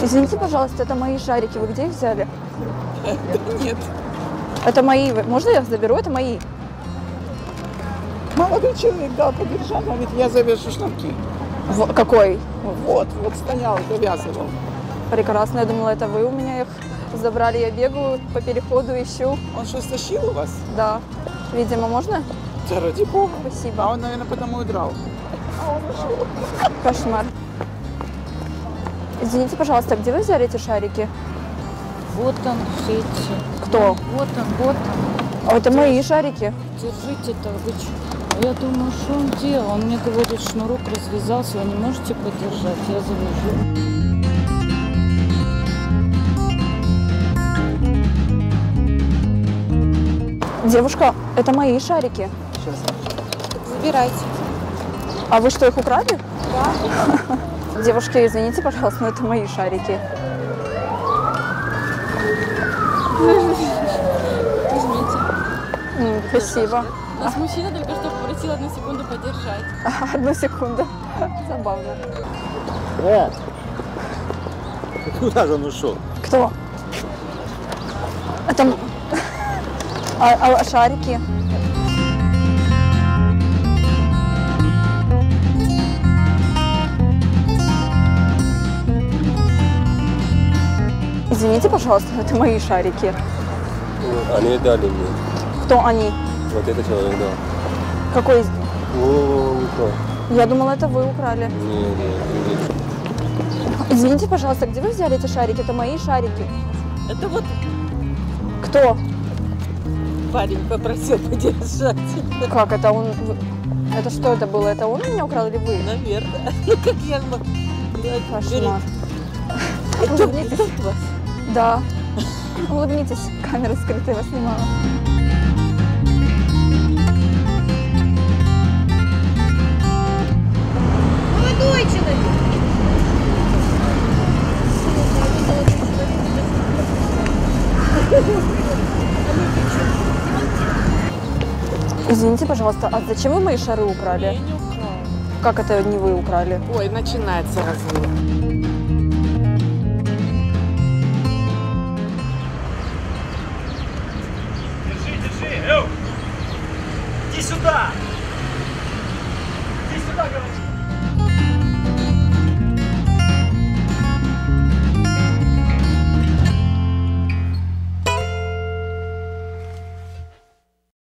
Извините, пожалуйста, это мои шарики. Вы где их взяли? Нет. Это мои. Можно я их заберу? Это мои. Молодой человек дал подержать, а говорит, я завяжу шнурки. Какой? Вот стоял, завязывал. Прекрасно. Я думала, это вы у меня их забрали. Я бегаю по переходу, ищу. Он что, стащил у вас? Да. Видимо, можно? Да ради бога. Спасибо. А он, наверное, потому и драл. А он ушел. Кошмар. Извините, пожалуйста, где вы взяли эти шарики? Вот он, видите. Кто? Вот он. А это мои шарики. Держите-то, вы что? Я думаю, что он делал? Он мне говорит, шнурок развязался, вы не можете подержать, я завяжу. Девушка, это мои шарики. Сейчас. Забирайте. А вы что, их украли? Да. Девушки, извините, пожалуйста, но это мои шарики. Возьмите. Спасибо. Нас мужчина только что попросил 1 секунду подержать. 1 секунду. Забавно. Куда же он ушел? Кто? Это... А шарики? Извините, пожалуйста, но это мои шарики. Они дали мне. Кто они? Вот этот человек дал. Какой из... О, Я думала, это вы украли. нет. Извините, пожалуйста, где вы взяли эти шарики? Это мои шарики. Это вот Кто? парень попросил подержать. Как это он? Это что это было? Это он меня украл или вы? Наверное. Ну как я могу? Кошмар. Улыбнитесь. Да. Улыбнитесь. Камера скрытая, я вас снимала. Молодой человек. Извините, пожалуйста, а зачем вы мои шары украли? Я не украла. Как это не вы украли? Ой, начинается разговор. Держи! Иди сюда!